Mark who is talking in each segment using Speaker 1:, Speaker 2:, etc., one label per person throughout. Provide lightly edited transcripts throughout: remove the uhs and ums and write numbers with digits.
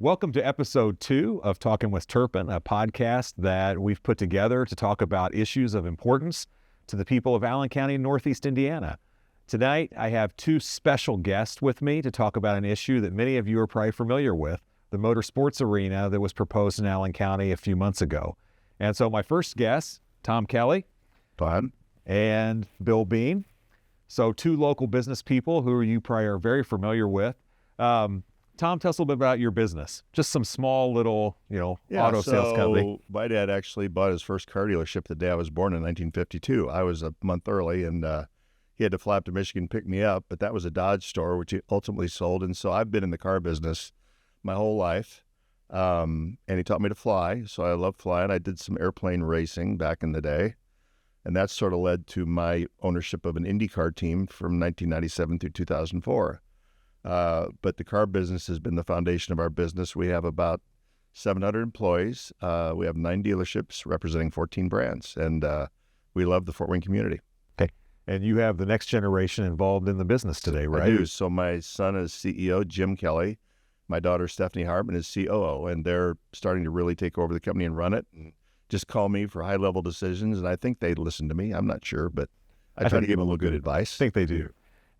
Speaker 1: Welcome to episode 2 of Talkin with Turpin, a podcast that we've put together to talk about issues of importance to the people of Allen County, Northeast Indiana. Tonight, I have 2 special guests with me to talk about an issue that many of you are probably familiar with, the motorsports arena that was proposed in Allen County a few months ago. And so my first guest, Tom Kelley.
Speaker 2: Todd.
Speaker 1: And Bill Bean. So 2 local business people who you probably are very familiar with. Tom, tell us a little bit about your business. Just some small little, auto sales company.
Speaker 2: My dad actually bought his first car dealership the day I was born in 1952. I was a month early, and he had to fly up to Michigan to pick me up, but that was a Dodge store, which he ultimately sold. And so I've been in the car business my whole life, and he taught me to fly, so I love flying. I did some airplane racing back in the day, and that sort of led to my ownership of an IndyCar team from 1997 through 2004. But the car business has been the foundation of our business. We have about 700 employees. We have 9 dealerships representing 14 brands, and we love the Fort Wayne community.
Speaker 1: Okay. And you have the next generation involved in the business today, right?
Speaker 2: I do. So my son is CEO, Jim Kelley. My daughter, Stephanie Hartman, is COO, and they're starting to really take over the company and run it and just call me for high-level decisions, and I think they listen to me. I'm not sure, but I try to give them a little good advice.
Speaker 1: I think they do.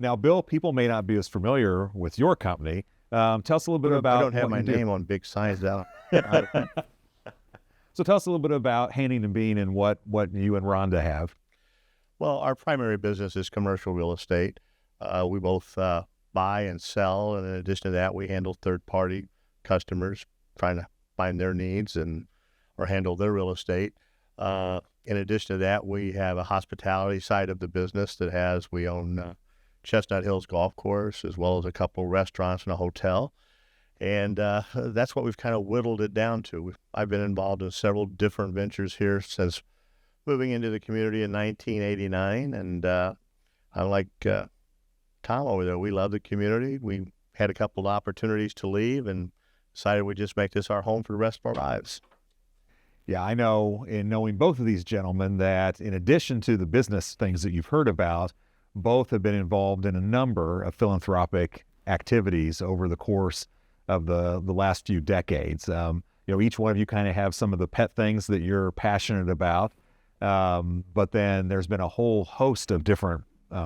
Speaker 1: Now, Bill, people may not be as familiar with your company. Tell us a little bit about.
Speaker 2: I don't have my name on big signs out.
Speaker 1: So tell us a little bit about Hanning and Bean and what you and Rhonda have.
Speaker 3: Well, our primary business is commercial real estate. We both buy and sell, and in addition to that, we handle third-party customers trying to find their needs or handle their real estate. In addition to that, we have a hospitality side of the business we own Chestnut Hills Golf Course, as well as a couple of restaurants and a hotel. And that's what we've kind of whittled it down to. I've been involved in several different ventures here since moving into the community in 1989. And I'm like Tom over there. We love the community. We had a couple of opportunities to leave and decided we'd just make this our home for the rest of our lives.
Speaker 1: Yeah, I know in knowing both of these gentlemen that in addition to the business things that you've heard about, both have been involved in a number of philanthropic activities over the course of the last few decades. Each one of you kind of have some of the pet things that you're passionate about, but then there's been a whole host of different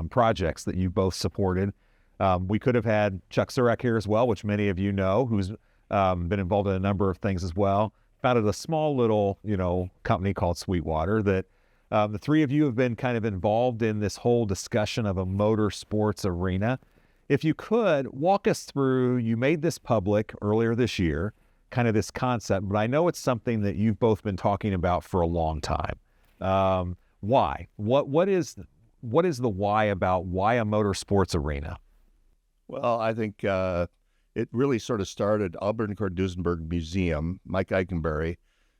Speaker 1: projects that you've both supported. We could have had Chuck Surek here as well, which many of you know, who's been involved in a number of things as well. Founded a small little, company called Sweetwater that the 3 of you have been kind of involved in this whole discussion of a motorsports arena. If you could walk us through, you made this public earlier this year, kind of this concept, but I know it's something that you've both been talking about for a long time. Why? What is the why about why a motorsports arena?
Speaker 2: Well, I think it really sort of started Albert Duesenberg Museum. Mike Eikenberry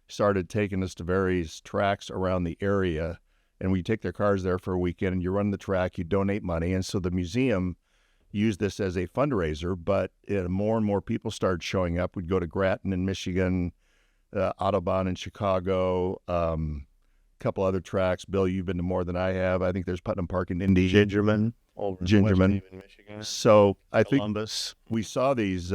Speaker 2: started taking us to various tracks around the area, and we take their cars there for a weekend, and you run the track, you donate money. And so the museum used this as a fundraiser, but more and more people started showing up. We'd go to Grattan in Michigan, Audubon in Chicago, a couple other tracks. Bill, you've been to more than I have. I think there's Putnam Park in Indy.
Speaker 3: Gingerman.
Speaker 2: Gingerman.
Speaker 3: Michigan.
Speaker 2: So I
Speaker 3: Columbus.
Speaker 2: think we saw these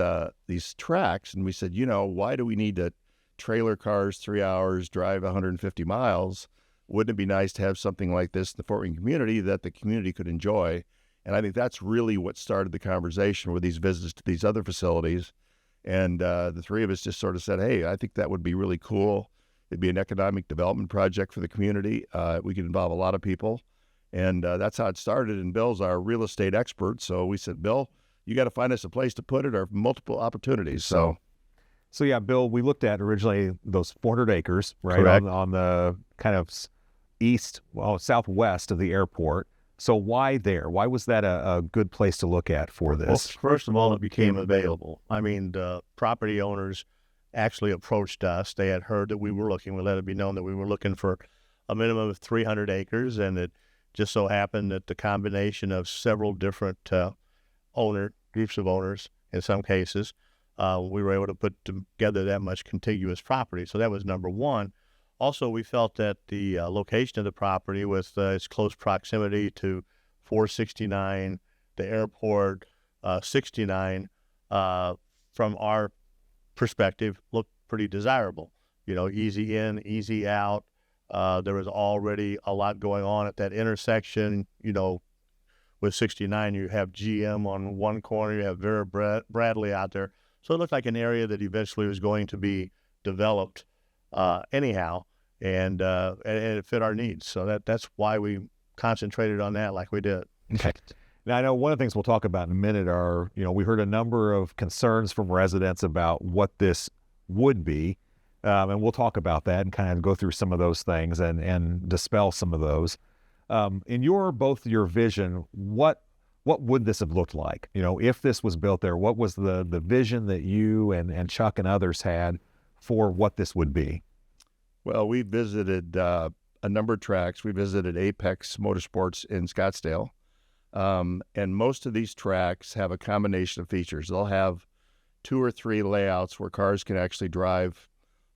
Speaker 2: tracks, and we said, why do we need to trailer cars 3 hours, drive 150 miles? Wouldn't it be nice to have something like this in the Fort Wayne community that the community could enjoy? And I think that's really what started the conversation with these visits to these other facilities. And the 3 of us just sort of said, hey, I think that would be really cool. It'd be an economic development project for the community. We could involve a lot of people. And that's how it started. And Bill's our real estate expert. So we said, Bill, you got to find us a place to put it or multiple opportunities.
Speaker 1: So yeah, Bill, we looked at originally those 400 acres, right, on the kind of southwest of the airport. So why there? Why was that a good place to look at for this?
Speaker 3: Well, first of all, it became available. I mean, the property owners actually approached us. They had heard that we were looking. We let it be known that we were looking for a minimum of 300 acres, and it just so happened that the combination of several different groups of owners, in some cases, we were able to put together that much contiguous property. So that was number one. Also, we felt that the location of the property with its close proximity to 469, the airport, 69, from our perspective, looked pretty desirable. Easy in, easy out. There was already a lot going on at that intersection. With 69, you have GM on one corner, you have Vera Bradley out there. So it looked like an area that eventually was going to be developed anyhow, and it fit our needs. So that's why we concentrated on that like we did.
Speaker 1: Okay. Now, I know one of the things we'll talk about in a minute are, we heard a number of concerns from residents about what this would be, and we'll talk about that and kind of go through some of those things and dispel some of those. In both your vision, what would this have looked like? If this was built there, what was the vision that you and Chuck and others had for what this would be?
Speaker 2: Well, we visited a number of tracks. We visited Apex Motorsports in Scottsdale. And most of these tracks have a combination of features. They'll have 2 or 3 layouts where cars can actually drive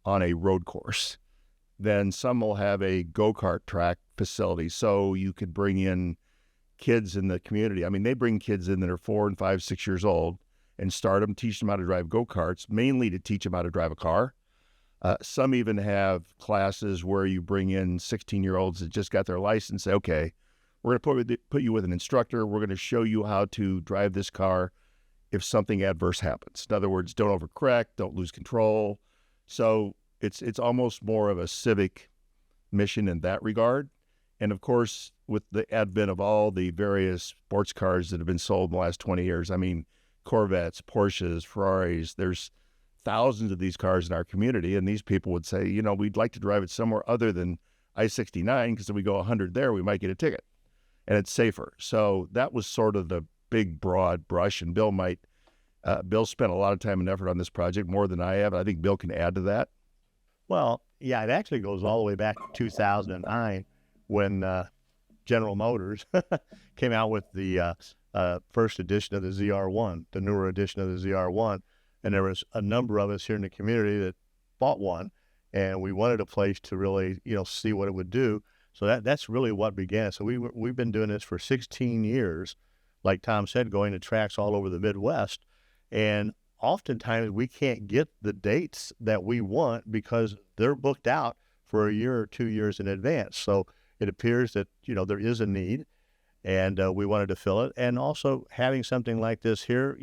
Speaker 2: on a road course. Then some will have a go-kart track facility, so you could bring in kids in the community. I mean, they bring kids in that are 4 and 5, 6 years old and start them, teach them how to drive go-karts, mainly to teach them how to drive a car. Some even have classes where you bring in 16-year-olds that just got their license, say, okay, we're going to put you with an instructor. We're going to show you how to drive this car if something adverse happens. In other words, don't overcorrect, don't lose control. So it's almost more of a civic mission in that regard. And of course, with the advent of all the various sports cars that have been sold in the last 20 years, I mean, Corvettes, Porsches, Ferraris, there's thousands of these cars in our community. And these people would say, we'd like to drive it somewhere other than I-69, because if we go 100 there, we might get a ticket. And it's safer. So that was sort of the big, broad brush. And Bill spent a lot of time and effort on this project, more than I have. I think Bill can add to that.
Speaker 3: Well, yeah, it actually goes all the way back to 2009 when General Motors came out with the first edition of the ZR1, the newer edition of the ZR1. And there was a number of us here in the community that bought one. And we wanted a place to really, see what it would do. So that's really what began. So we've been doing this for 16 years, like Tom said, going to tracks all over the Midwest. And oftentimes we can't get the dates that we want because they're booked out for a year or 2 years in advance. So it appears that, there is a need, and we wanted to fill it. And also having something like this here,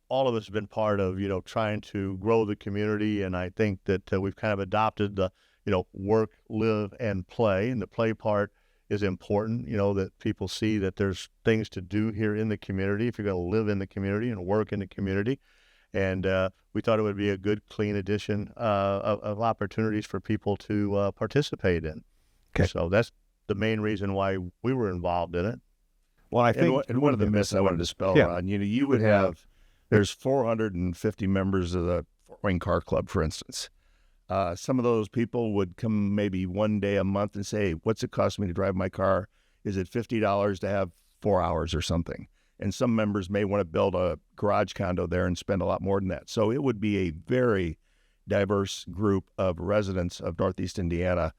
Speaker 3: all of us have been part of, trying to grow the community. And I think that we've kind of adopted the, work, live, and play. And the play part is important, that people see that there's things to do here in the community if you're going to live in the community and work in the community. And we thought it would be a good, clean addition of opportunities for people to participate in.
Speaker 1: Okay.
Speaker 3: So that's the main reason why we were involved in it.
Speaker 2: Well, I think and one of the myths I wanted to dispel, Ron, you would have, there's 450 members of the Fort Wayne Car Club, for instance. Some of those people would come maybe one day a month and say, what's it cost me to drive my car? Is it $50 to have 4 hours or something? And some members may want to build a garage condo there and spend a lot more than that. So it would be a very diverse group of residents of Northeast Indiana,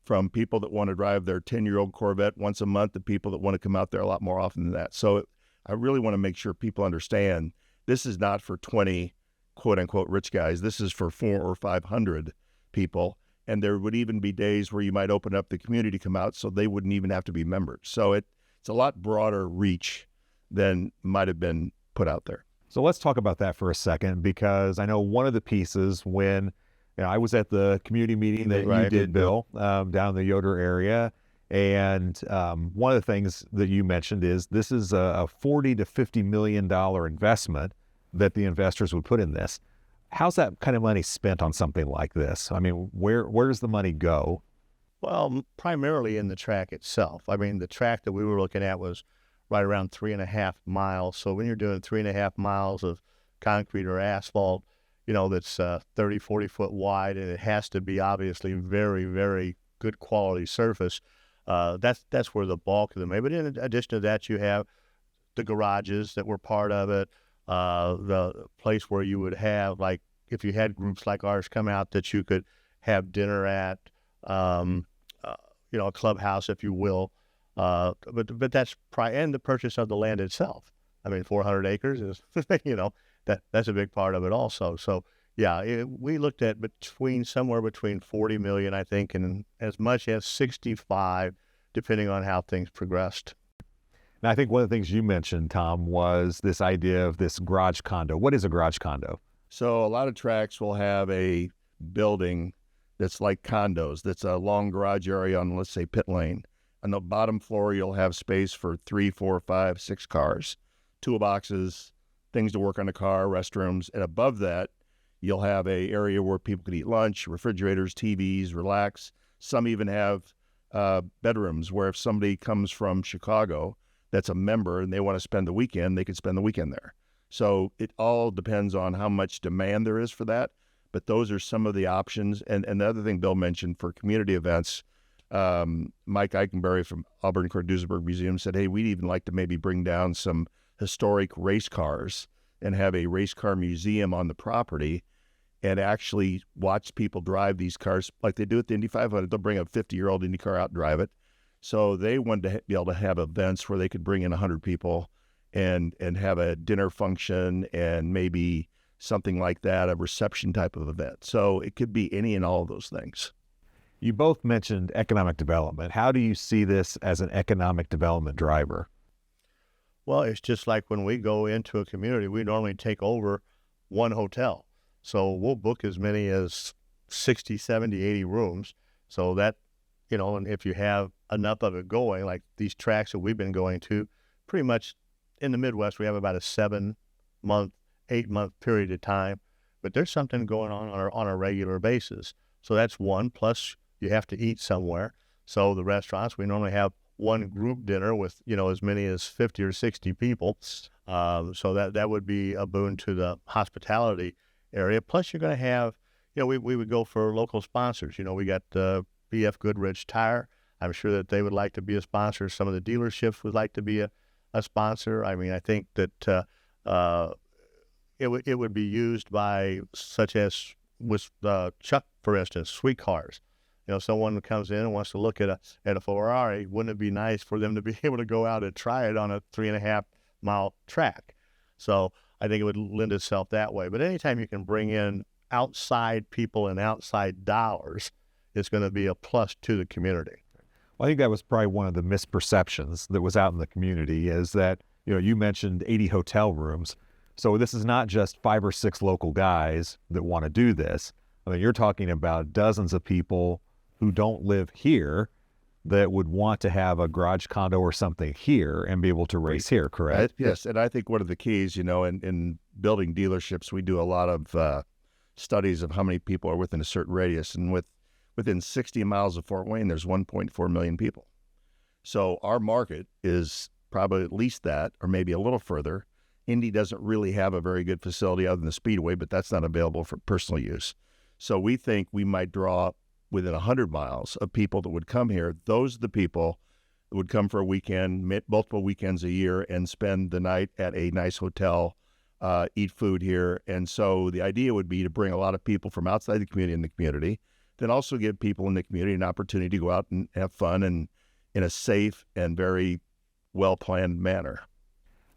Speaker 2: from people that want to drive their 10-year-old Corvette once a month to people that want to come out there a lot more often than that. So I really want to make sure people understand this is not for 20 quote-unquote rich guys. This is for 400 or 500 people, and there would even be days where you might open up the community to come out, so they wouldn't even have to be members. So it's a lot broader reach than might have been put out there.
Speaker 1: So let's talk about that for a second, because I know one of the pieces when I was at the community meeting that you did, Bill, down in the Yoder area, and one of the things that you mentioned is this is a $40 to $50 million investment that the investors would put in this. How's that kind of money spent on something like this? I mean, where does the money go?
Speaker 3: Well, primarily in the track itself. I mean, the track that we were looking at was right around 3.5 miles. So when you're doing 3.5 miles of concrete or asphalt, that's 30, 40 foot wide, and it has to be obviously very, very good quality surface. That's where the bulk of the money. But in addition to that, you have the garages that were part of it. The place where you would have, like, if you had groups like ours come out, that you could have dinner at, a clubhouse, if you will. But that's and the purchase of the land itself. I mean, 400 acres is, that's a big part of it also. So yeah, we looked at somewhere between 40 million, I think, and as much as 65, depending on how things progressed.
Speaker 1: And I think one of the things you mentioned, Tom, was this idea of this garage condo. What is a garage condo?
Speaker 2: So a lot of tracks will have a building that's like condos. That's a long garage area on, let's say, pit lane. On the bottom floor, you'll have space for 3, 4, 5, 6 cars, toolboxes, things to work on the car, restrooms. And above that, you'll have a area where people can eat lunch, refrigerators, TVs, relax. Some even have bedrooms where if somebody comes from Chicago that's a member and they want to spend the weekend, they can spend the weekend there. So it all depends on how much demand there is for that. But those are some of the options. And the other thing Bill mentioned for community events, Mike Eikenberry from Auburn Duesenberg Museum said, hey, we'd even like to maybe bring down some historic race cars and have a race car museum on the property and actually watch people drive these cars like they do at the Indy 500. They'll bring a 50-year-old Indy car out and drive it. So they wanted to be able to have events where they could bring in 100 people and have a dinner function and maybe something like that, a reception type of event. So it could be any and all of those things.
Speaker 1: You both mentioned economic development. How do you see this as an economic development driver?
Speaker 3: Well, it's just like when we go into a community, we normally take over one hotel. So we'll book as many as 60, 70, 80 rooms. So that, and if you have enough of it going, like these tracks that we've been going to, pretty much in the Midwest, we have about a 7-month, 8-month period of time. But there's something going on a regular basis. So that's one. Plus, you have to eat somewhere. So the restaurants, we normally have one group dinner with, as many as 50 or 60 people. So that would be a boon to the hospitality area. Plus, you're going to have, we would go for local sponsors. We got BF Goodrich Tire. I'm sure that they would like to be a sponsor. Some of the dealerships would like to be a sponsor. I mean, I think that it would be used by, such as with Chuck, for instance, sweet cars. Someone comes in and wants to look at a Ferrari. Wouldn't it be nice for them to be able to go out and try it on a 3.5-mile track? So I think it would lend itself that way. But anytime you can bring in outside people and outside dollars, it's going to be a plus to the community.
Speaker 1: Well, I think that was probably one of the misperceptions that was out in the community is that, you mentioned 80 hotel rooms. So this is not just 5 or 6 local guys that want to do this. I mean, you're talking about dozens of people who don't live here that would want to have a garage condo or something here and be able to race here, correct?
Speaker 2: Yes, and I think one of the keys, in building dealerships, we do a lot of studies of how many people are within a certain radius. And within 60 miles of Fort Wayne, there's 1.4 million people. So our market is probably at least that, or maybe a little further. Indy doesn't really have a very good facility other than the Speedway, but that's not available for personal use. So we think we might draw within 100 miles of people that would come here. Those are the people that would come for a weekend, multiple weekends a year, and spend the night at a nice hotel, eat food here. And so the idea would be to bring a lot of people from outside the community in the community, then also give people in the community an opportunity to go out and have fun and in a safe and very well-planned manner.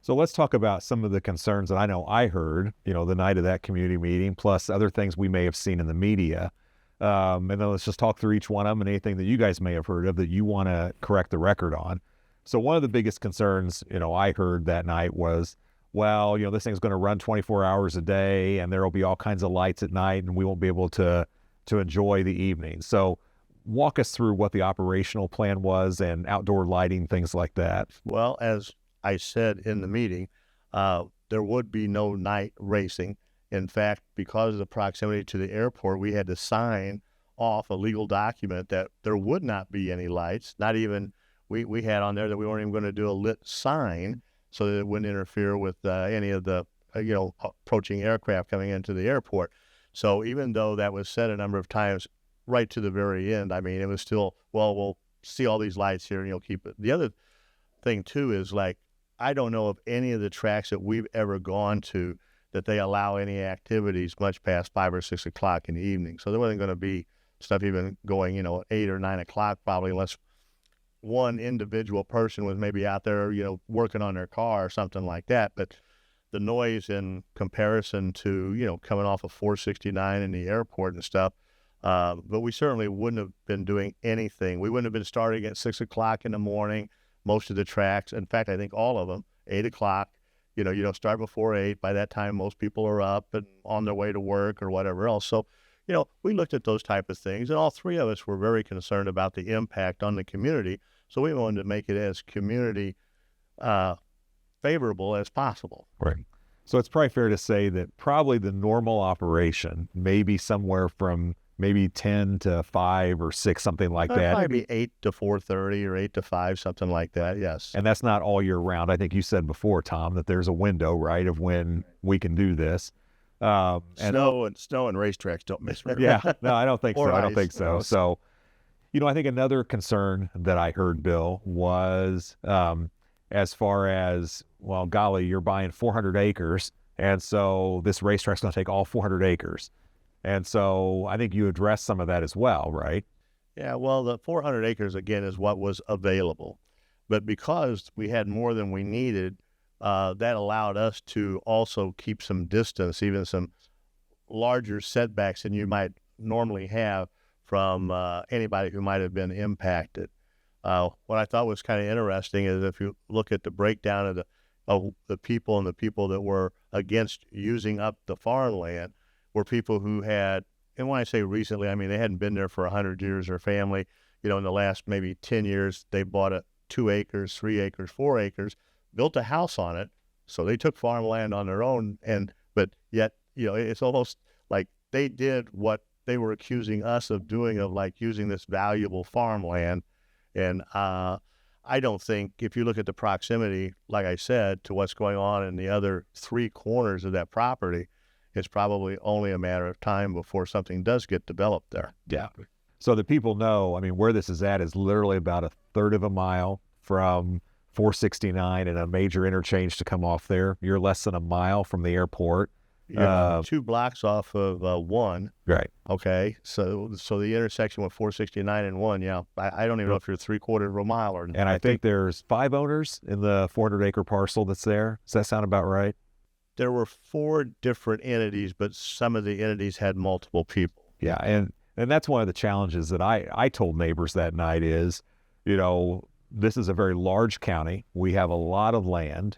Speaker 1: So let's talk about some of the concerns that I know I heard, the night of that community meeting, plus other things we may have seen in the media. And then let's just talk through each one of them and anything that you guys may have heard of that you want to correct the record on. So one of the biggest concerns, I heard that night was, well, this thing's going to run 24 hours a day and there will be all kinds of lights at night and we won't be able to enjoy the evening. So walk us through what the operational plan was and outdoor lighting, things like that.
Speaker 3: Well, as I said in the meeting, there would be no night racing. In fact, because of the proximity to the airport, we had to sign off a legal document that there would not be any lights. Not even, we had on there that we weren't even going to do a lit sign so that it wouldn't interfere with any of the approaching aircraft coming into the airport. So even though that was said a number of times right to the very end, I mean, it was still, well, we'll see all these lights here and you'll keep it. The other thing too is, like, I don't know of any of the tracks that we've ever gone to that they allow any activities much past 5 or 6 o'clock in the evening. So there wasn't going to be stuff even going, at 8 or 9 o'clock probably, unless one individual person was maybe out there, working on their car or something like that. But the noise in comparison to, coming off of 469 in the airport and stuff. But we certainly wouldn't have been doing anything. We wouldn't have been starting at 6 o'clock in the morning, most of the tracks. In fact, I think all of them, 8 o'clock. You don't start before 8. By that time, most people are up and on their way to work or whatever else. So, we looked at those type of things, and all three of us were very concerned about the impact on the community. So we wanted to make it as community favorable as possible.
Speaker 1: Right. So it's probably fair to say that probably the normal operation may be somewhere from maybe 10 to 5 or 6, something like that.
Speaker 3: Probably be 8 to 4:30 or 8 to 5, something like that, yes.
Speaker 1: And that's not all year round. I think you said before, Tom, that there's a window, right, of when we can do this.
Speaker 2: Snow and racetracks don't miss very
Speaker 1: Yeah, no, I don't think so.
Speaker 3: Or
Speaker 1: I don't
Speaker 3: ice.
Speaker 1: think so. So, I think another concern that I heard, Bill, was as far as, well, golly, you're buying 400 acres, and so this racetrack's going to take all 400 acres. And so I think you addressed some of that as well, right?
Speaker 3: Yeah, well, the 400 acres, again, is what was available. But because we had more than we needed, that allowed us to also keep some distance, even some larger setbacks than you might normally have from anybody who might have been impacted. What I thought was kind of interesting is if you look at the breakdown of the people and the people that were against using up the farmland were people who had, and when I say recently, I mean they hadn't been there for 100 years, or family, in the last maybe 10 years, they bought 2 acres, 3 acres, 4 acres, built a house on it. So they took farmland on their own, but yet, it's almost like they did what they were accusing us of doing, of like using this valuable farmland. And I don't think, if you look at the proximity, like I said, to what's going on in the other 3 corners of that property, it's probably only a matter of time before something does get developed there.
Speaker 1: Yeah. So that people know, I mean, where this is at is literally about a third of a mile from 469 and a major interchange to come off there. You're less than a mile from the airport.
Speaker 3: You're 2 blocks off of 1.
Speaker 1: Right.
Speaker 3: Okay. So the intersection with 469 and 1, yeah, I don't even know if you're 3/4 of a mile or not.
Speaker 1: And I think there's 5 owners in the 400 acre parcel that's there. Does that sound about right?
Speaker 3: There were 4 different entities, but some of the entities had multiple people.
Speaker 1: Yeah. And that's one of the challenges that I told neighbors that night is, this is a very large county. We have a lot of land.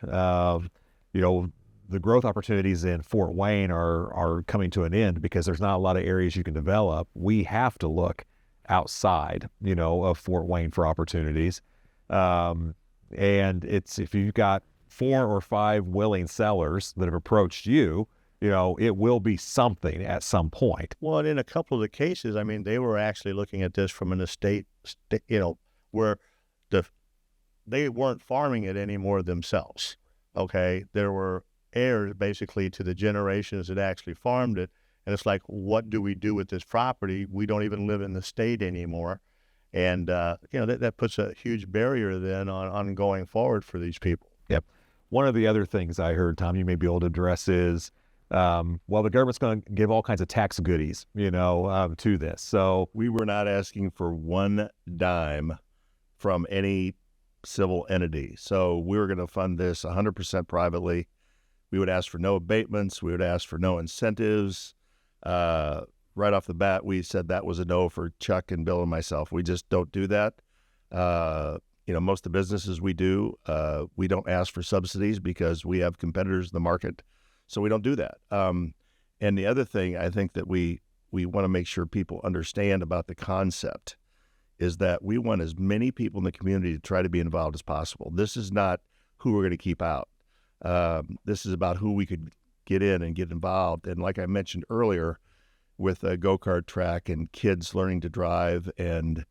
Speaker 1: The growth opportunities in Fort Wayne are coming to an end because there's not a lot of areas you can develop. We have to look outside, of Fort Wayne for opportunities. And it's, if you've got 4 or 5 willing sellers that have approached you, it will be something at some point.
Speaker 3: Well, in a couple of the cases, I mean, they were actually looking at this from an estate, where they weren't farming it anymore themselves. Okay, there were heirs basically to the generations that actually farmed it, and it's like, what do we do with this property? We don't even live in the state anymore, and that puts a huge barrier then on going forward for these people.
Speaker 1: Yep. One of the other things I heard, Tom, you may be able to address is, the government's going to give all kinds of tax goodies, to this. So
Speaker 2: we were not asking for 1 dime from any civil entity. So we were going to fund this 100% privately. We would ask for no abatements. We would ask for no incentives. Right off the bat, we said that was a no for Chuck and Bill and myself. We just don't do that. Most of the businesses we do, we don't ask for subsidies because we have competitors in the market. So we don't do that. And the other thing I think that we want to make sure people understand about the concept is that we want as many people in the community to try to be involved as possible. This is not who we're going to keep out. This is about who we could get in and get involved. And like I mentioned earlier, with a go-kart track and kids learning to drive, and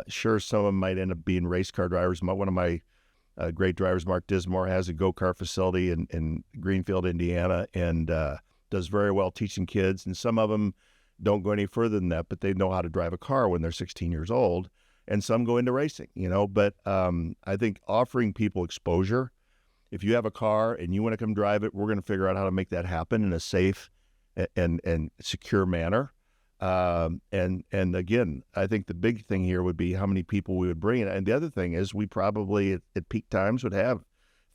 Speaker 2: sure, some of them might end up being race car drivers. One of my great drivers, Mark Dismore, has a go-kart facility in Greenfield, Indiana, and does very well teaching kids. And some of them don't go any further than that, but they know how to drive a car when they're 16 years old. And some go into racing, But I think offering people exposure, if you have a car and you want to come drive it, we're going to figure out how to make that happen in a safe and secure manner. And again, I think the big thing here would be how many people we would bring in. And the other thing is we probably at peak times would have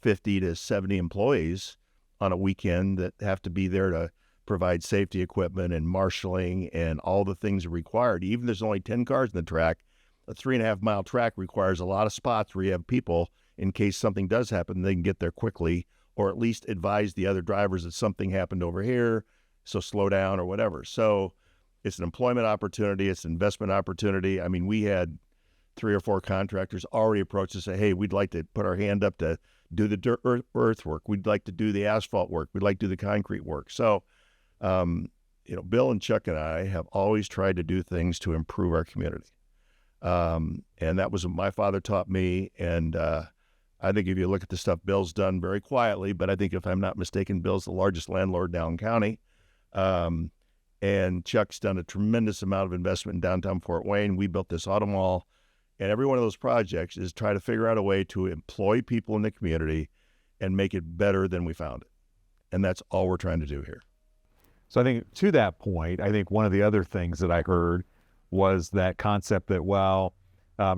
Speaker 2: 50 to 70 employees on a weekend that have to be there to provide safety equipment and marshaling and all the things required. Even if there's only 10 cars in the track, a 3.5-mile track requires a lot of spots where you have people in case something does happen, they can get there quickly, or at least advise the other drivers that something happened over here, so slow down or whatever. So it's an employment opportunity. It's an investment opportunity. I mean, we had 3 or 4 contractors already approach us and say, hey, we'd like to put our hand up to do the earthwork. We'd like to do the asphalt work. We'd like to do the concrete work. So, Bill and Chuck and I have always tried to do things to improve our community. And that was what my father taught me. And I think if you look at the stuff Bill's done very quietly, but I think if I'm not mistaken, Bill's the largest landlord in Allen County. And Chuck's done a tremendous amount of investment in downtown Fort Wayne. We built this auto mall. And every one of those projects is try to figure out a way to employ people in the community and make it better than we found it. And that's all we're trying to do here.
Speaker 1: So I think to that point, I think one of the other things that I heard was that concept that,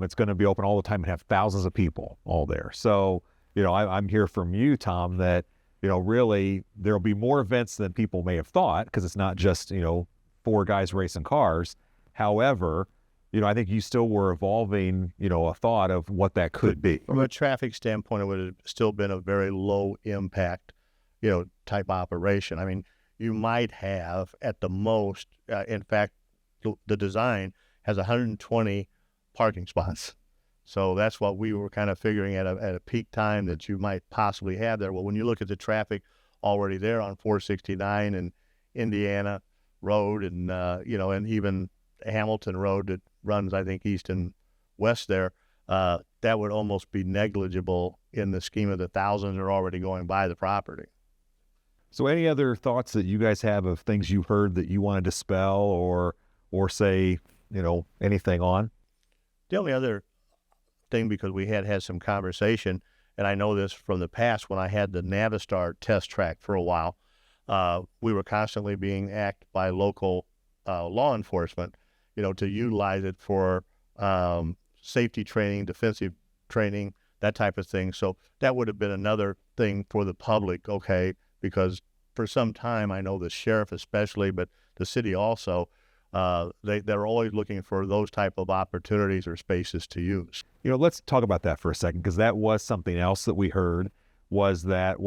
Speaker 1: it's going to be open all the time and have thousands of people all there. So, I'm hearing from you, Tom, that, really there'll be more events than people may have thought, because it's not just, 4 guys racing cars. However, I think you still were evolving, a thought of what that could be.
Speaker 3: From a traffic standpoint, it would have still been a very low impact, type operation. I mean, you might have at the most, in fact, the design has 120 parking spots. So that's what we were kind of figuring at a peak time that you might possibly have there. Well, when you look at the traffic already there on 469 and Indiana Road and, and even Hamilton Road that runs, I think, east and west there, that would almost be negligible in the scheme of the thousands that are already going by the property.
Speaker 1: So any other thoughts that you guys have of things you heard that you want to dispel or say, anything on?
Speaker 3: The only other thing, because we had some conversation, and I know this from the past when I had the Navistar test track for a while, we were constantly being asked by local law enforcement, to utilize it for safety training, defensive training, that type of thing. So that would have been another thing for the public, okay, because for some time, I know the sheriff especially, but the city also, they're always looking for those type of opportunities or spaces to use.
Speaker 1: Let's talk about that for a second, because that was something else that we heard was that,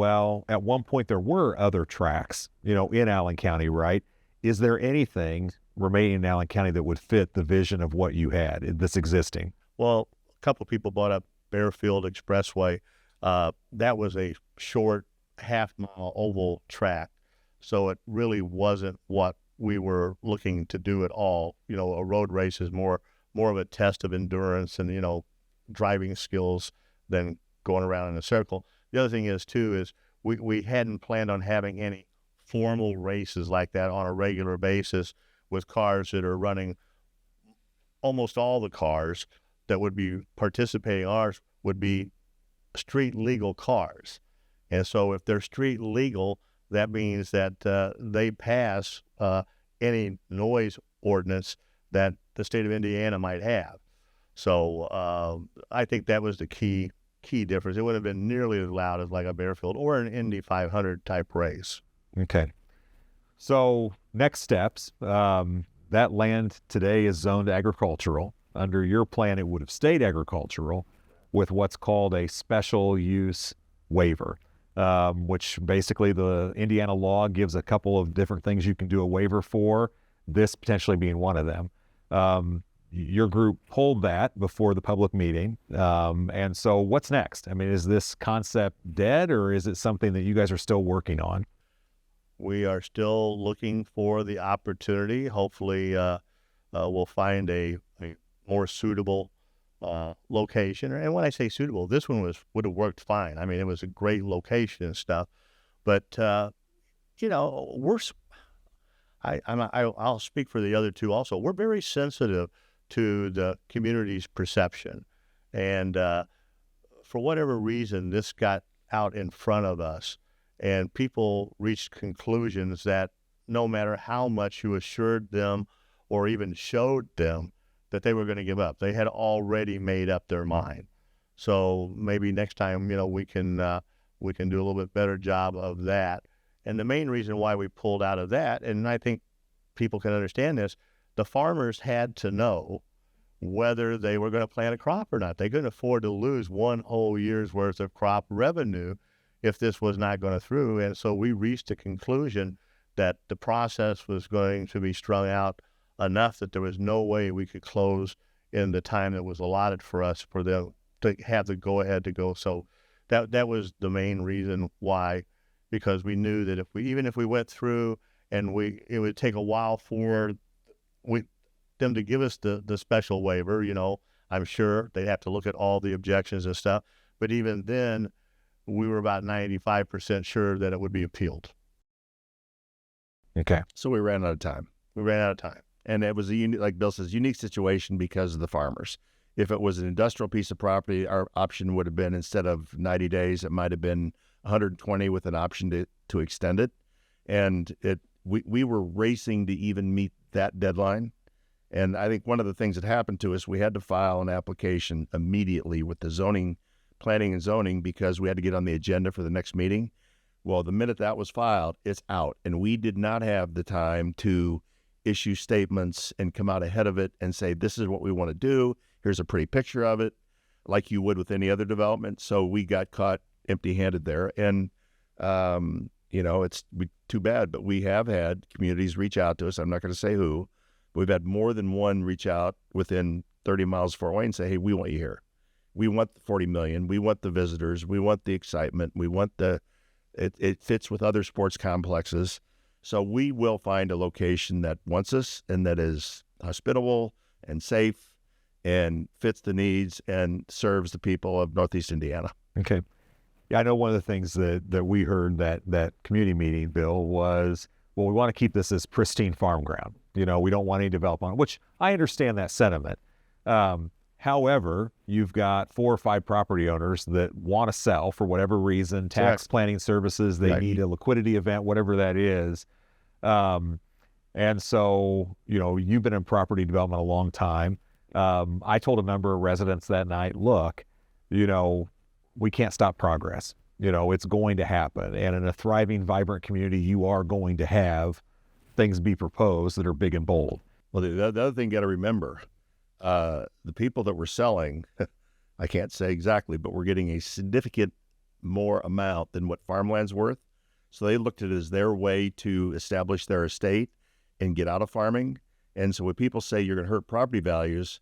Speaker 1: at one point there were other tracks, in Allen County, right? Is there anything remaining in Allen County that would fit the vision of what you had that's existing?
Speaker 3: Well, a couple of people brought up Bearfield Expressway. That was a short half-mile oval track, so it really wasn't what we were looking to do at all. A road race is more of a test of endurance and, driving skills than going around in a circle. The other thing is, too, we hadn't planned on having any formal races like that on a regular basis with cars that are running. Almost all the cars that would be participating ours would be street legal cars. And so if they're street legal, that means that they pass any noise ordinance that the state of Indiana might have. So I think that was the key difference. It would have been nearly as loud as like a Bearfield or an Indy 500 type race.
Speaker 1: Okay. So next steps, that land today is zoned agricultural. Under your plan, it would have stayed agricultural with what's called a special use waiver, which basically the Indiana law gives a couple of different things you can do a waiver for, this potentially being one of them. Your group pulled that before the public meeting. And so what's next? I mean, is this concept dead, or is it something that you guys are still working on?
Speaker 3: We are still looking for the opportunity. Hopefully, we'll find a more suitable location. And when I say suitable, this one would have worked fine. I mean, it was a great location and stuff. But I'll speak for the other two also. We're very sensitive to the community's perception, and for whatever reason, this got out in front of us, and people reached conclusions that no matter how much you assured them or even showed them that they were going to give up, they had already made up their mind. So maybe next time, we can we can do a little bit better job of that. And the main reason why we pulled out of that, and I think people can understand this, the farmers had to know whether they were going to plant a crop or not. They couldn't afford to lose one whole year's worth of crop revenue if this was not going through. And so we reached a conclusion that the process was going to be strung out enough that there was no way we could close in the time that was allotted for us for them to have the go-ahead to go. So that was the main reason why, because we knew that even if we went through and it would take a while for them to give us the special waiver, I'm sure they'd have to look at all the objections and stuff. But even then, we were about 95% sure that it would be appealed.
Speaker 1: Okay.
Speaker 2: So we ran out of time. And it was like Bill says, unique situation because of the farmers. If it was an industrial piece of property, our option would have been, instead of 90 days, it might have been 120 with an option to extend it. And we were racing to even meet that deadline. And I think one of the things that happened to us, we had to file an application immediately with the planning and zoning, because we had to get on the agenda for the next meeting. Well, the minute that was filed, it's out. And we did not have the time to issue statements and come out ahead of it and say, this is what we want to do. Here's a pretty picture of it, like you would with any other development. So we got caught empty-handed there. And, it's too bad, but we have had communities reach out to us. I'm not going to say who. We've had more than one reach out within 30 miles of Fort Wayne and say, hey, we want you here. We want the 40 million. We want the visitors. We want the excitement. We want it fits with other sports complexes. So we will find a location that wants us and that is hospitable and safe and fits the needs and serves the people of Northeast Indiana.
Speaker 1: Okay. Yeah, I know one of the things that we heard that community meeting, Bill, was, well, we want to keep this as pristine farm ground. We don't want any development, which I understand that sentiment. However, you've got 4 or 5 property owners that want to sell for whatever reason, tax planning services, they need a liquidity event, whatever that is. And so, you've been in property development a long time. I told a number of residents that night, look, we can't stop progress. It's going to happen. And in a thriving, vibrant community, you are going to have things be proposed that are big and bold.
Speaker 2: Well, the other thing you got to remember, the people that were selling, I can't say exactly, but we're getting a significant more amount than what farmland's worth. So they looked at it as their way to establish their estate and get out of farming. And so when people say you're going to hurt property values,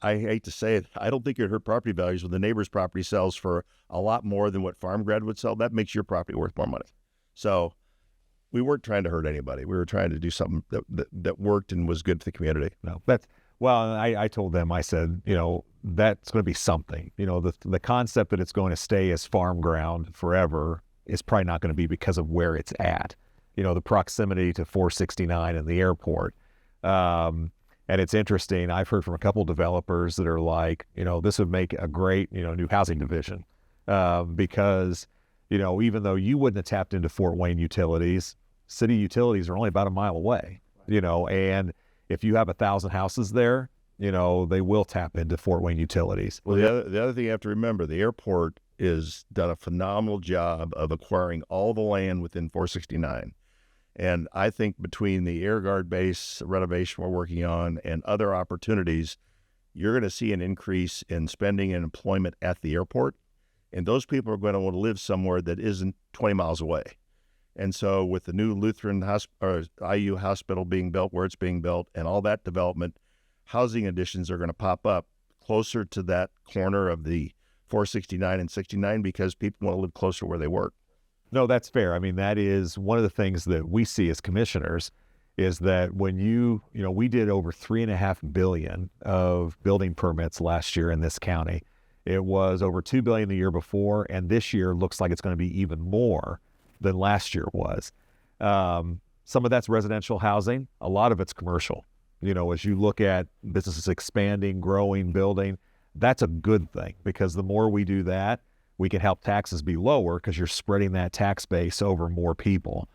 Speaker 2: I hate to say it, I don't think you're going to hurt property values when the neighbor's property sells for a lot more than what farm grad would sell. That makes your property worth more money. So we weren't trying to hurt anybody. We were trying to do something that worked and was good for the community.
Speaker 1: No, I told them, I said, that's going to be something. The concept that it's going to stay as farm ground forever is probably not going to be because of where it's at. The proximity to 469 and the airport. And it's interesting. I've heard from a couple developers that are like, this would make a great, new housing division. Because, even though you wouldn't have tapped into Fort Wayne utilities, city utilities are only about a mile away, and if you have 1,000 houses there, they will tap into Fort Wayne utilities.
Speaker 2: Well, the other thing you have to remember, the airport is done a phenomenal job of acquiring all the land within 469. And I think between the Air Guard base renovation we're working on and other opportunities, you're going to see an increase in spending and employment at the airport. And those people are going to want to live somewhere that isn't 20 miles away. And so with the new Lutheran IU hospital being built where it's being built and all that development, housing additions are going to pop up closer to that corner of the 469 and 69 because people want to live closer where they work.
Speaker 1: No, that's fair. I mean, that is one of the things that we see as commissioners is that when we did over $3.5 billion of building permits last year in this county. It was over $2 billion the year before, and this year looks like it's going to be even more than last year was. Some of that's residential housing. A lot of it's commercial. As you look at businesses expanding, growing, building, that's a good thing because the more we do that, we can help taxes be lower because you're spreading that tax base over more people.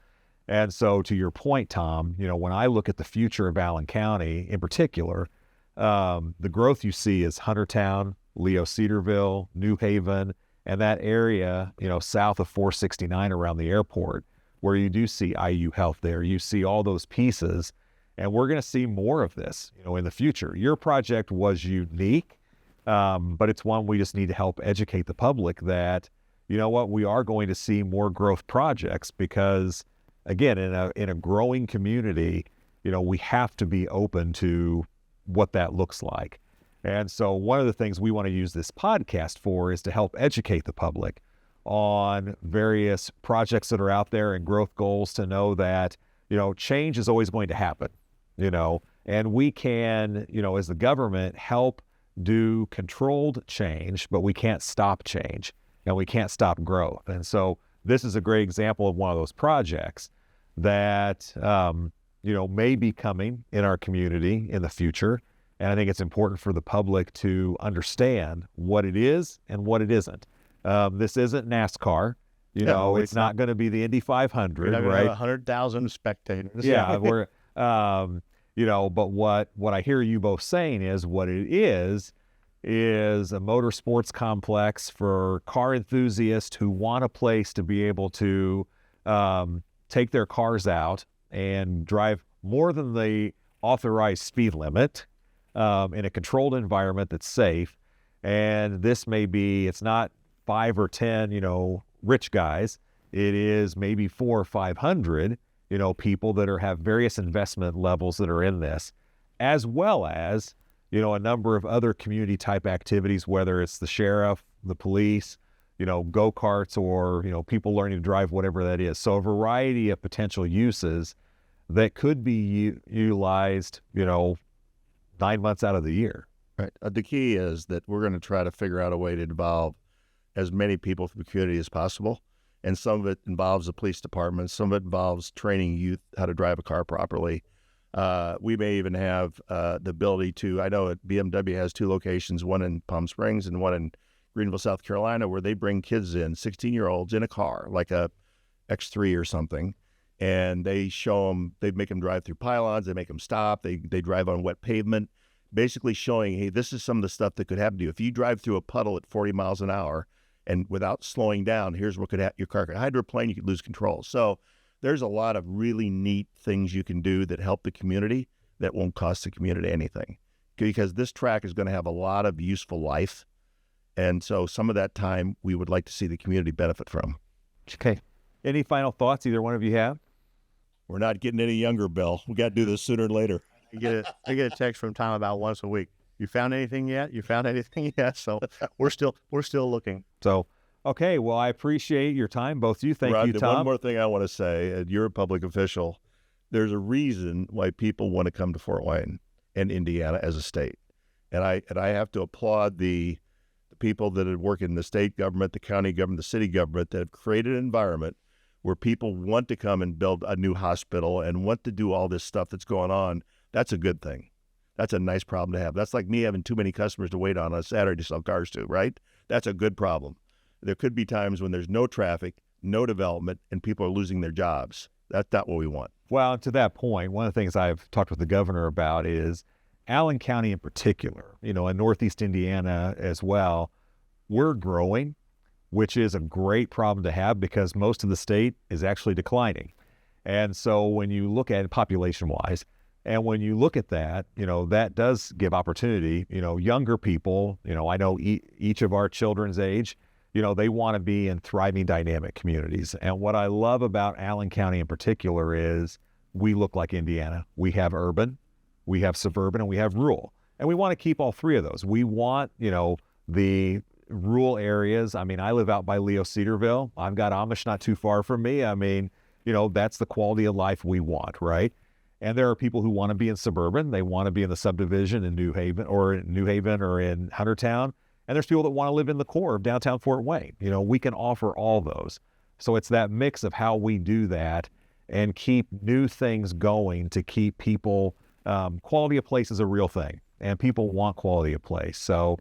Speaker 1: And so to your point, Tom, when I look at the future of Allen County in particular, the growth you see is Huntertown, Leo Cedarville, New Haven, and that area, south of 469 around the airport, where you do see IU Health there, you see all those pieces, and we're going to see more of this, in the future. Your project was unique, but it's one we just need to help educate the public that, we are going to see more growth projects because, again, in a growing community, we have to be open to what that looks like. And so one of the things we want to use this podcast for is to help educate the public on various projects that are out there and growth goals, to know that, change is always going to happen, and we can, as the government, help do controlled change, but we can't stop change and we can't stop growth. And so this is a great example of one of those projects that, may be coming in our community in the future. And I think it's important for the public to understand what it is and what it isn't. This isn't NASCAR. It's not going to be the Indy 500, right?
Speaker 3: 100,000 spectators.
Speaker 1: Yeah, we're, but what I hear you both saying is what it is a motorsports complex for car enthusiasts who want a place to be able to take their cars out and drive more than the authorized speed limit in a controlled environment that's safe. And this may be, it's not 5 or 10, rich guys. It is maybe 400 or 500, people that have various investment levels that are in this, as well as, a number of other community type activities, whether it's the sheriff, the police, go-karts, or, people learning to drive, whatever that is. So a variety of potential uses that could be utilized, 9 months out of the year.
Speaker 2: Right. The key is that we're going to try to figure out a way to involve as many people from the community as possible. And some of it involves the police department. Some of it involves training youth how to drive a car properly. We may even have the ability to, I know at BMW has 2 locations, one in Palm Springs and one in Greenville, South Carolina, where they bring kids in, 16-year-olds in a car, like a X3 or something. And they show them, they make them drive through pylons, they make them stop, they drive on wet pavement, basically showing, hey, this is some of the stuff that could happen to you. If you drive through a puddle at 40 miles an hour and without slowing down, here's what could happen. Your car could hydroplane, you could lose control. So there's a lot of really neat things you can do that help the community that won't cost the community anything, because this track is going to have a lot of useful life. And so some of that time we would like to see the community benefit from.
Speaker 1: Okay. Any final thoughts either one of you have?
Speaker 2: We're not getting any younger, Bill. We got to do this sooner or later.
Speaker 3: I get a text from Tom about once a week. You found anything yet? You found anything yet? So we're still looking.
Speaker 1: So, okay. Well, I appreciate your time, both of you. Thank
Speaker 2: Ron,
Speaker 1: you, Tom.
Speaker 2: One more thing I want to say, and you're a public official. There's a reason why people want to come to Fort Wayne and Indiana as a state, and I have to applaud the people that work in the state government, the county government, the city government that have created an environment where people want to come and build a new hospital and want to do all this stuff that's going on. That's a good thing. That's a nice problem to have. That's like me having too many customers to wait on a Saturday to sell cars to, right? That's a good problem. There could be times when there's no traffic, no development, and people are losing their jobs. That's not what we want.
Speaker 1: Well, to that point, one of the things I've talked with the governor about is Allen County in particular, and Northeast Indiana as well, we're growing, which is a great problem to have because most of the state is actually declining. And so when you look at it population-wise, and when you look at that, that does give opportunity, younger people, I know each of our children's age, they want to be in thriving, dynamic communities. And what I love about Allen County in particular is we look like Indiana. We have urban, we have suburban, and we have rural. And we want to keep all 3 of those. We want, the rural areas. I mean, I live out by Leo Cedarville. I've got Amish not too far from me. I mean, that's the quality of life we want, right? And there are people who want to be in suburban. They want to be in the subdivision in New Haven or in Huntertown. And there's people that want to live in the core of downtown Fort Wayne. We can offer all those. So it's that mix of how we do that and keep new things going to keep people, quality of place is a real thing and people want quality of place. So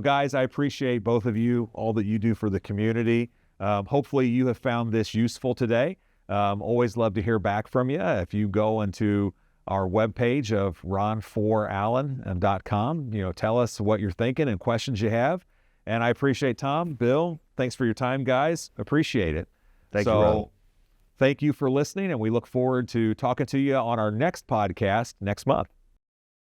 Speaker 1: guys, I appreciate both of you, all that you do for the community. Hopefully you have found this useful today. Always love to hear back from you. If you go into our webpage of ron4allen.com, tell us what you're thinking and questions you have. And I appreciate Tom, Bill. Thanks for your time, guys. Appreciate it.
Speaker 2: Thank you, Ron.
Speaker 1: Thank you for listening, and we look forward to talking to you on our next podcast next month.